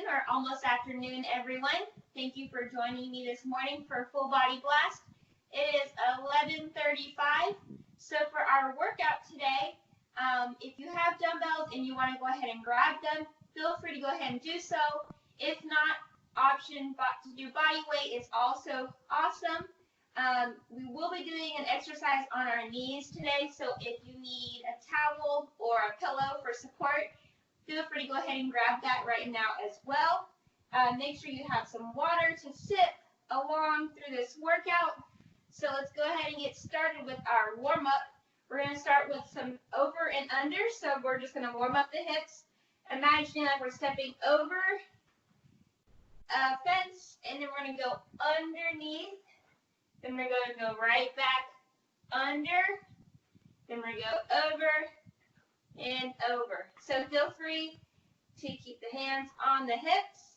or almost afternoon, everyone. Thank you for joining me this morning for Full Body Blast. It is 11:35. So for our workout today, if you have dumbbells and you want to go ahead and grab them, feel free to go ahead and do so. If not, option to do body weight is also awesome. We will be doing an exercise on our knees today, so if you need a towel or a pillow for support, feel free to go ahead and grab that right now as well. Make sure you have some water to sip along through this workout. So let's go ahead and get started with our warm-up. We're going to start with some over and under, so we're just going to warm up the hips. Imagining like we're stepping over a fence, and then we're going to go underneath. Then we're going to go right back under. Then we're going to go over and over. So feel free to keep the hands on the hips.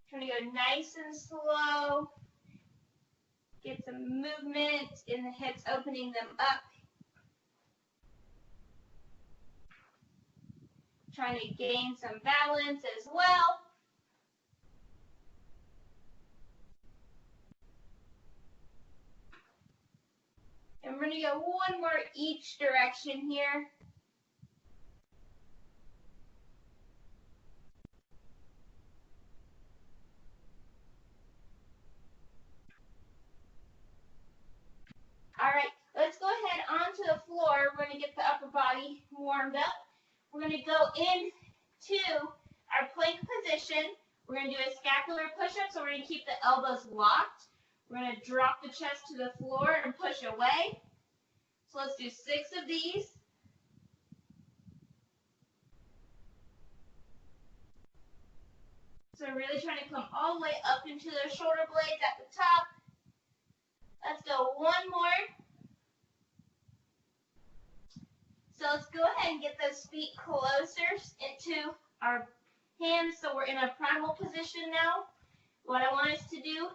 Trying to go nice and slow. Get some movement in the hips, opening them up. Trying to gain some balance as well. And we're going to go one more each direction here. All right, let's go ahead onto the floor. We're going to get the upper body warmed up. We're going to go into our plank position. We're going to do a scapular push-up, so we're going to keep the elbows locked. We're going to drop the chest to the floor and push away. So let's do 6 of these. So really trying to come all the way up into the shoulder blades at the top. Let's go one more. So let's go ahead and get those feet closer into our hands so we're in a primal position now. What I want us to do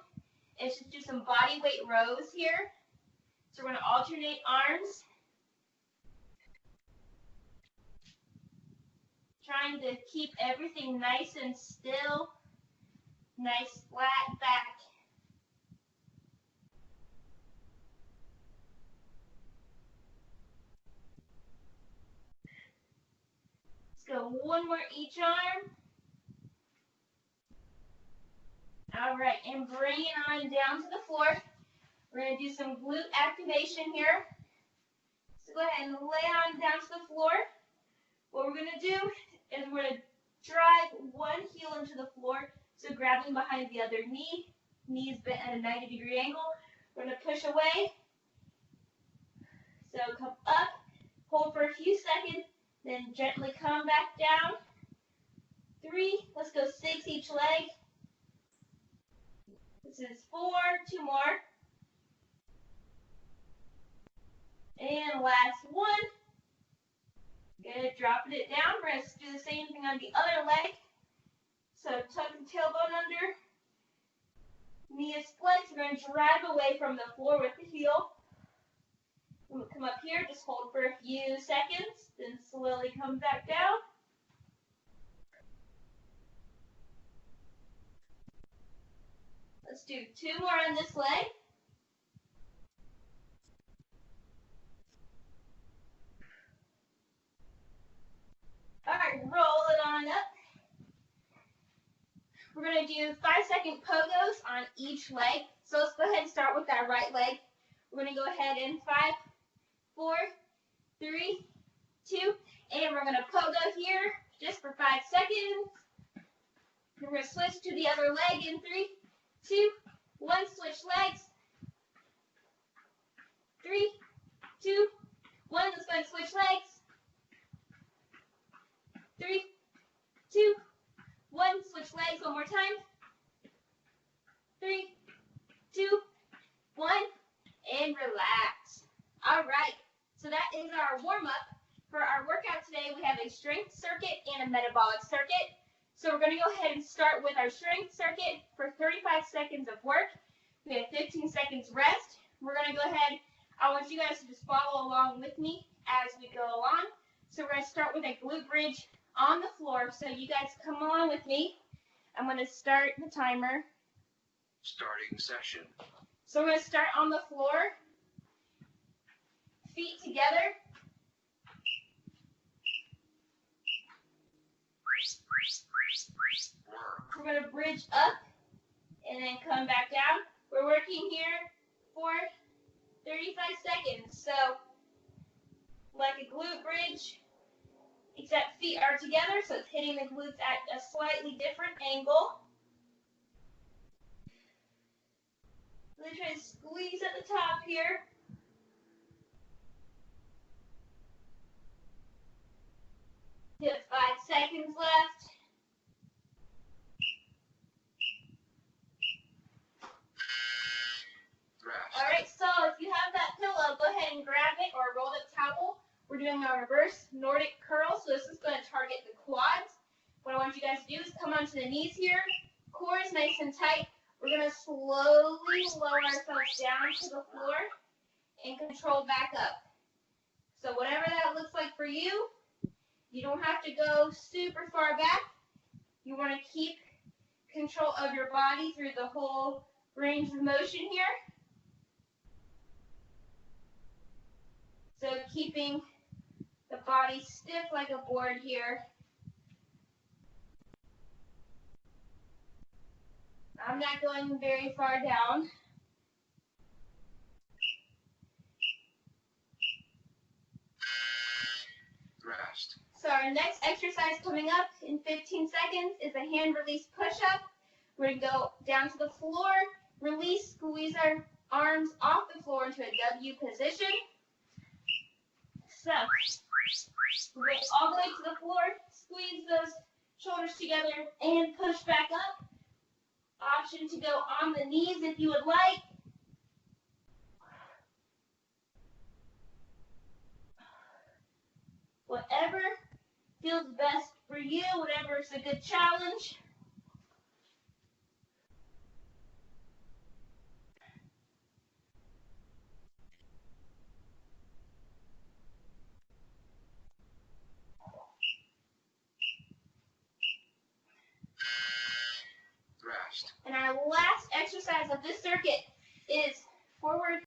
is just do some body weight rows here. So we're going to alternate arms. Trying to keep everything nice and still. Nice flat back. Let's go one more each arm. All right, and bring it on down to the floor. We're going to do some glute activation here. So go ahead and lay on down to the floor. What we're going to do is we're going to drive one heel into the floor, so grabbing behind the other knee, knees bent at a 90-degree angle. We're going to push away. So come up, hold for a few seconds, then gently come back down. 3, let's go 6 each leg. This is 4, 2 more. And last one. Good, dropping it down. We're going to do the same thing on the other leg. So tuck the tailbone under. Knee is flexed. We're going to drive away from the floor with the heel. We'll come up here, just hold for a few seconds, then slowly come back down. Let's do 2 more on this leg. All right, roll it on up. We're going to do 5-second pogos on each leg. So let's go ahead and start with that right leg. We're going to go ahead in 5, 4, 3, 2, and we're going to pogo here just for 5 seconds. We're going to switch to the other leg in 3, 2, 1. Switch legs. 3, 2, 1. Let's go ahead and switch legs. 3, 2, 1. Switch legs one more time. 3, 2, 1. And relax. All right. So that is our warm-up. For our workout today, we have a strength circuit and a metabolic circuit. So we're going to go ahead and start with our strength circuit for 35 seconds of work. We have 15 seconds rest. We're going to go ahead. I want you guys to just follow along with me as we go along. So we're going to start with a glute bridge on the floor. So you guys come along with me. I'm going to start the timer. Starting session. So we're going to start on the floor. Feet together. We're going to bridge up and then come back down. We're working here for 35 seconds. So like a glute bridge, except feet are together, so it's hitting the glutes at a slightly different angle. Really try to squeeze at the top here. You have 5 seconds left. All right, so if you have that pillow, go ahead and grab it, or a rolled up towel. We're doing a reverse Nordic curl, so this is going to target the quads. What I want you guys to do is come onto the knees here. Core is nice and tight. We're going to slowly lower ourselves down to the floor and control back up. So whatever that looks like for you, you don't have to go super far back. You want to keep control of your body through the whole range of motion here. So keeping the body stiff like a board here. I'm not going very far down. Rest. So our next exercise coming up in 15 seconds is a hand release push-up. We're going to go down to the floor, release, squeeze our arms off the floor into a W position. So we're going all the way to the floor, squeeze those shoulders together and push back up. Option to go on the knees if you would like. Whatever feels best for you, whatever is a good challenge. Rest. And our last exercise of this circuit is forward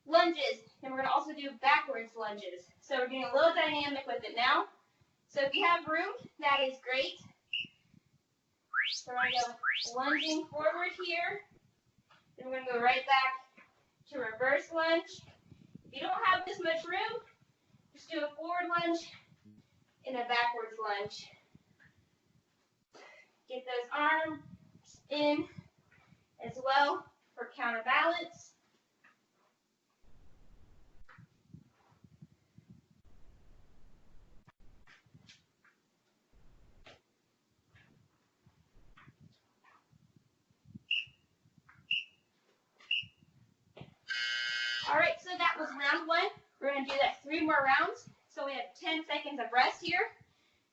lunges, and we're going to also do backwards lunges. So we're getting a little dynamic with it now. So if you have room, that is great. So we're going to go lunging forward here. Then we're going to go right back to reverse lunge. If you don't have this much room, just do a forward lunge and a backwards lunge. Get those arms in as well for counterbalance. All right, so that was round 1. We're going to do that 3 more rounds. So we have 10 seconds of rest here.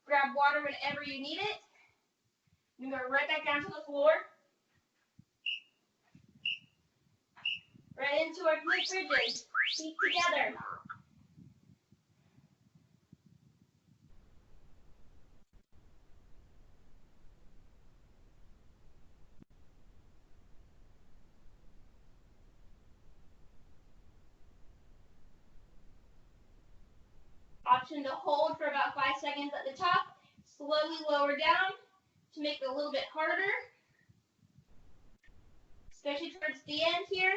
Grab water whenever you need it. You go right back down to the floor. Right into our glute bridges. Feet together. Option to hold for about 5 seconds at the top. Slowly lower down to make it a little bit harder. Especially towards the end here.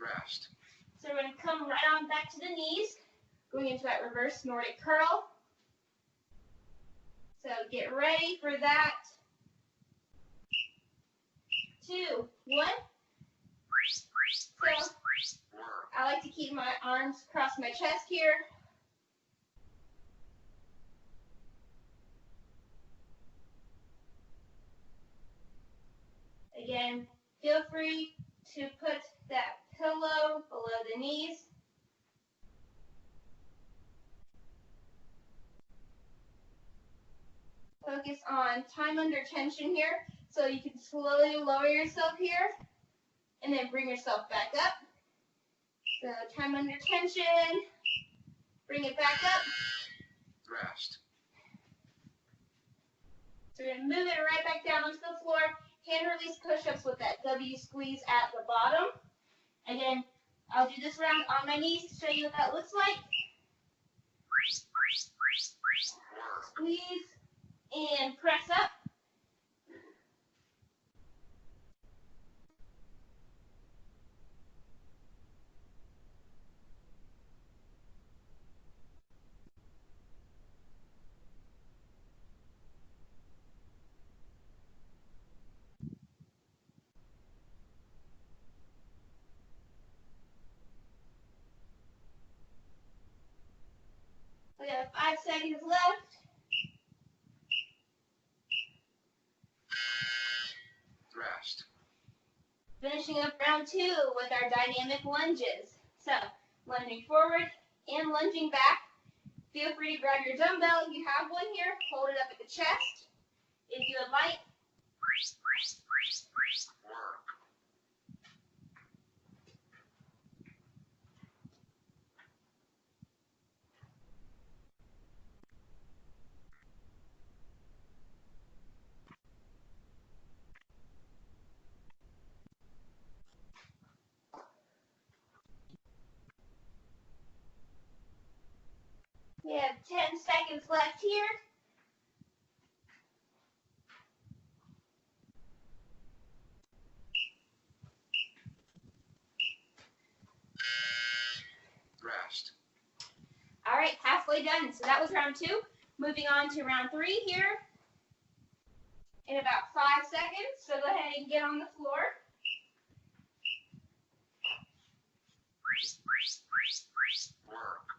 Rest. So we're going to come right on back to the knees, going into that reverse Nordic curl. So get ready for that. 2, 1. So I like to keep my arms across my chest here. Again, feel free to put that pillow below the knees. Focus on time under tension here, so you can slowly lower yourself here. and then bring yourself back up. So time under tension, bring it back up. Rest. So we're going to move it right back down onto the floor. Hand release push-ups with that W squeeze at the bottom. Again, I'll do this round on my knees to show you what that looks like. Squeeze and press up. We have 5 seconds left. Rest. Finishing up round 2 with our dynamic lunges. So, lunging forward and lunging back. Feel free to grab your dumbbell if you have one here. Hold it up at the chest. If you would like, Work. we have 10 seconds left here. Rest. All right, halfway done. So that was round 2. Moving on to round 3 here in about 5 seconds. So go ahead and get on the floor. Work.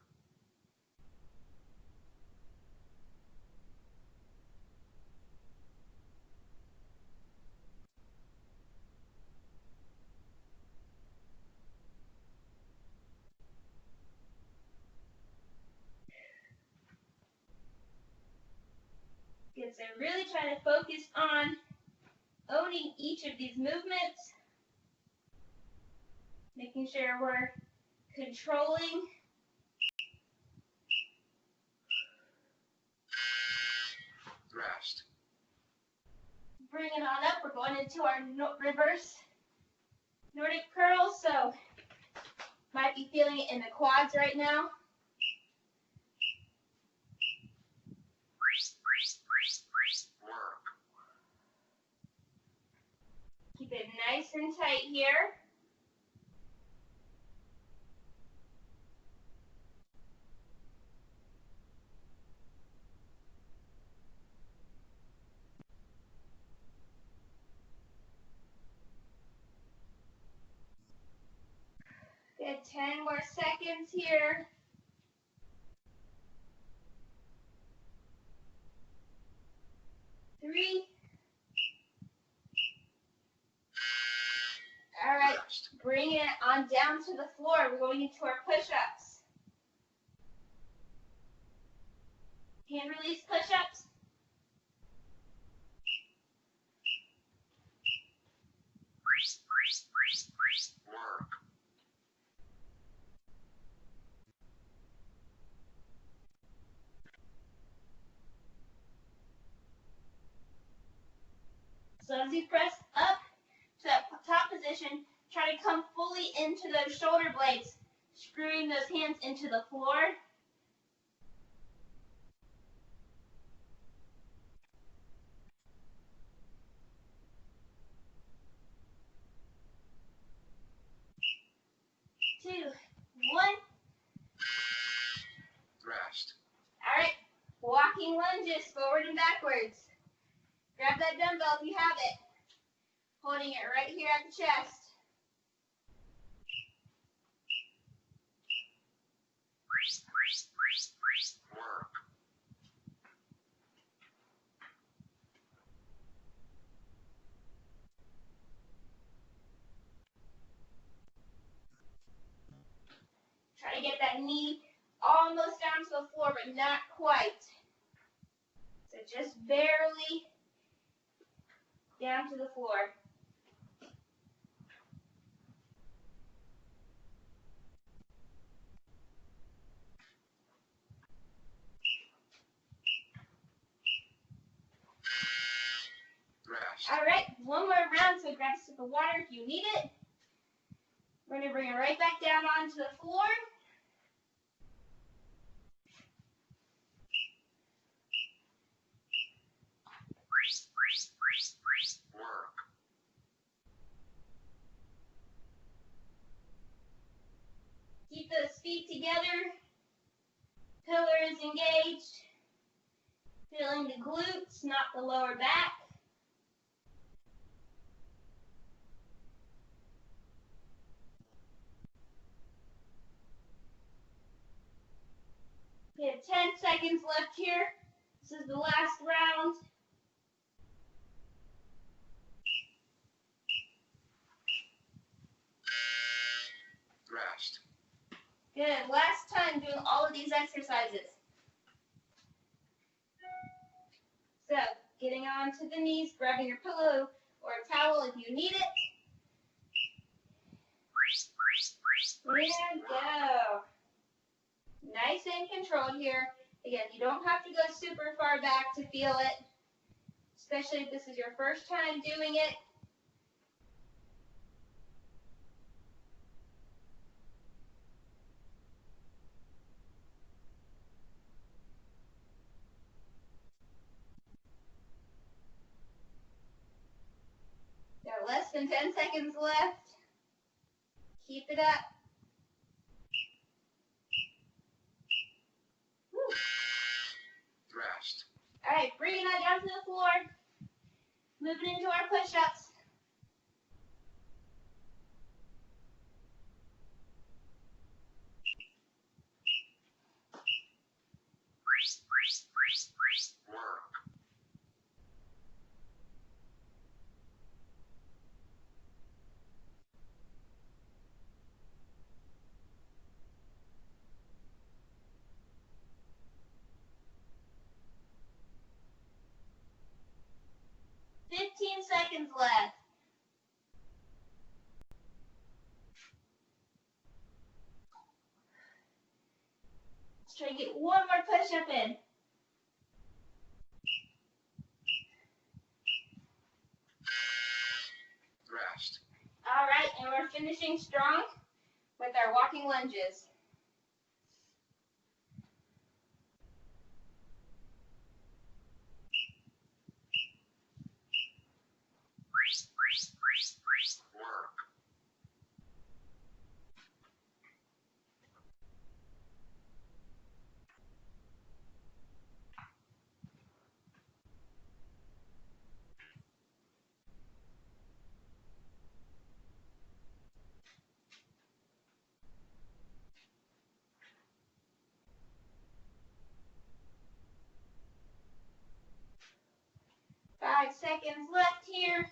Good, so really trying to focus on owning each of these movements. Making sure we're controlling. Rest. Bring it on up. We're going into our reverse Nordic curls. So might be feeling it in the quads right now. Work. Keep it nice and tight here. Good, 10 more seconds here. Three. All right, Rest. bring it on down to the floor. We're going into our push-ups. Hand release push-ups. Work. So as you press up to that top position, try to come fully into those shoulder blades, screwing those hands into the floor. Two, one. Rest. All right, walking lunges forward and backwards. Grab that dumbbell if you have it. Holding it right here at the chest. Work. Try to get that knee almost down to the floor, but not quite. So just barely down to the floor. grab a sip of water if you need it. We're going to bring it right back down onto the floor. Work. Keep those feet together. Pillar is engaged. Feeling the glutes, not the lower back. We have 10 seconds left here. This is the last round. Rest. Good. Last time doing all of these exercises. So, getting onto the knees, grabbing your pillow or a towel if you need it. And go. Nice and controlled here. Again, you don't have to go super far back to feel it, especially if this is your first time doing it. Got less than 10 seconds left. Keep it up. Woo. Rest. All right, bringing that down to the floor. Moving into our push-ups. Work. Fifteen seconds left. Let's try to get one more push-up in. Rest. All right, and we're finishing strong with our walking lunges. Work. Five seconds left here.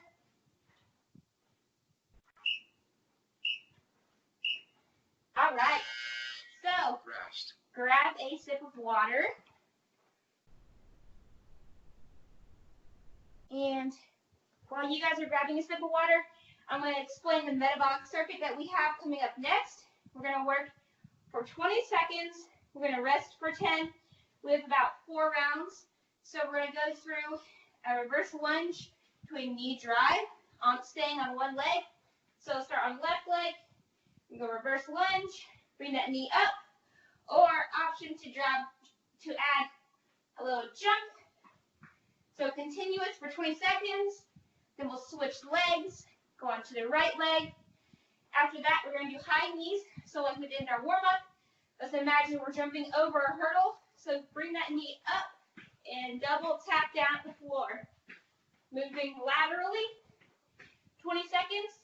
All right, so Rest. grab a sip of water. And while you guys are grabbing a sip of water, I'm going to explain the metabolic circuit that we have coming up next. We're going to work for 20 seconds. We're going to rest for 10 with about 4 rounds. So we're going to go through a reverse lunge to a knee drive, staying on one leg. So start on left leg, and go reverse lunge, bring that knee up, or option to add a little jump. So continuous for 20 seconds, then we'll switch legs, go on to the right leg. After that, we're going to do high knees, so like we did in our warm-up. Let's imagine we're jumping over a hurdle, so bring that knee up and double tap down at the floor. Moving laterally, 20 seconds,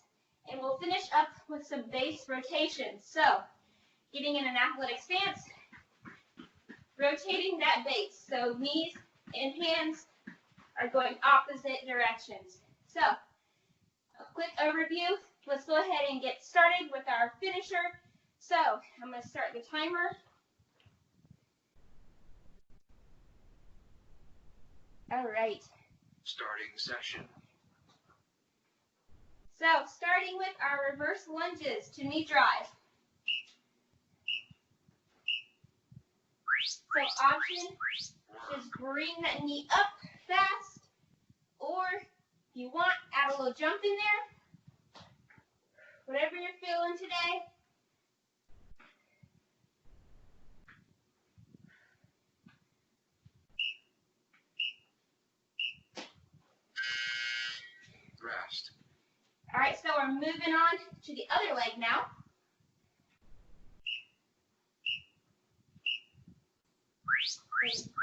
and we'll finish up with some base rotations. So, getting in an athletic stance, rotating that base. So knees and hands are going opposite directions. So, a quick overview. Let's go ahead and get started with our finisher. So, I'm going to start the timer. All right. Starting session. So, starting with our reverse lunges to knee drive. So, option is bring that knee up fast, or if you want, add a little jump in there, whatever you're feeling today. Rest. All right, so we're moving on to the other leg now.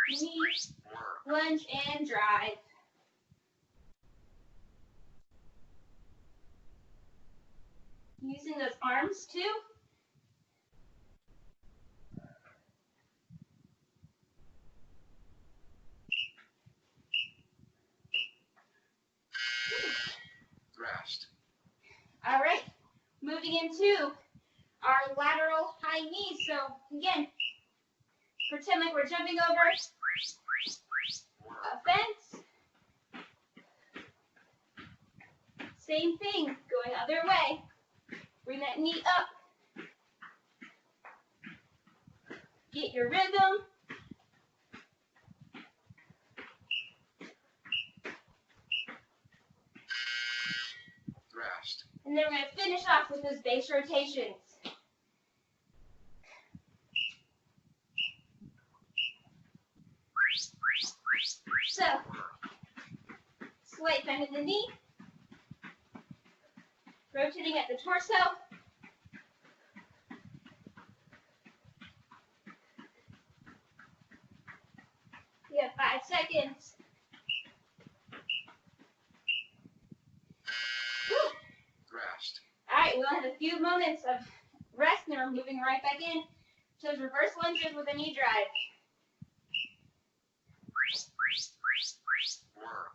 Knee, Work. lunge, and drive. Using those arms too. Rest. All right, moving into our lateral high knees. So again, pretend like we're jumping over Work. a fence. Same thing, going other way. Bring that knee up. Get your rhythm. Rest. And then we're going to finish off with those base rotations. So, slight bend in the knee. Rotating at the torso. You have 5 seconds. Whew. Rest. All right, we'll have a few moments of rest, and then we're moving right back in to those reverse lunges with a knee drive. Work.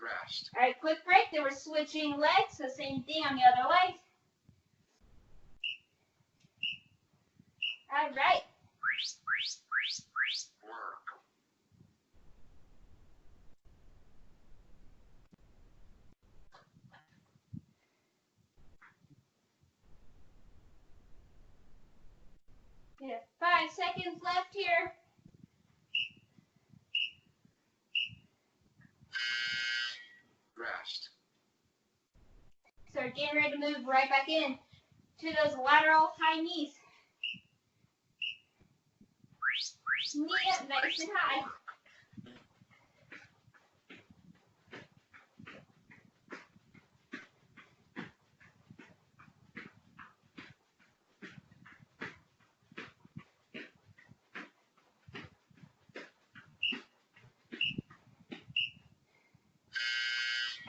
Rest. All right, quick break. Then we're switching legs, so same thing on the other leg. All right. Work. We have 5 seconds left here. Rest. So we're getting ready to move right back in to those lateral high knees. Knee up nice and high.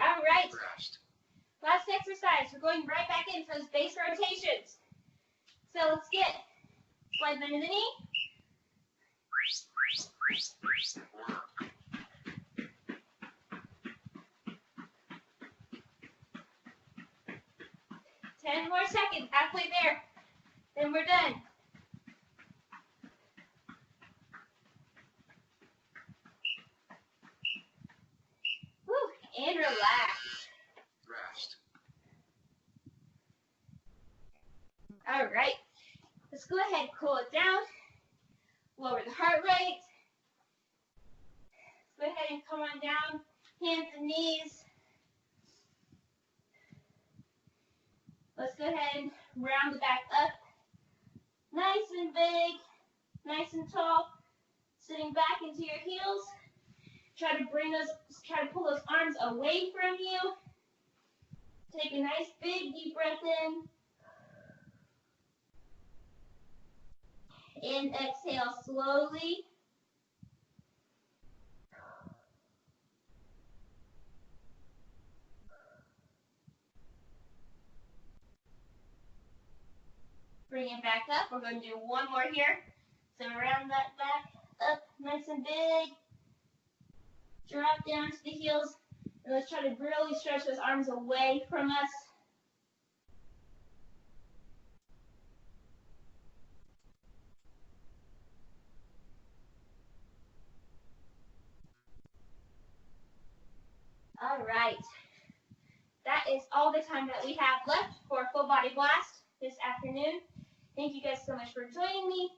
All right. Rest. Last exercise. We're going right back in for those base rotations. So let's get slight bend in the knee. Work. 10 more seconds. Halfway there. Then we're done. Whew, and relax. Rest. All right. Let's go ahead and cool it down. Lower the heart rate. Let's go ahead and come on down. Hands and knees. Let's go ahead and round the back up. Nice and big. Nice and tall. Sitting back into your heels. Try to pull those arms away from you. Take a nice big deep breath in. And exhale slowly. Bring it back up. We're going to do one more here. So round that back up nice and big. Drop down to the heels. And let's try to really stretch those arms away from us. All right. That is all the time that we have left for Full Body Blast this afternoon. Thank you guys so much for joining me.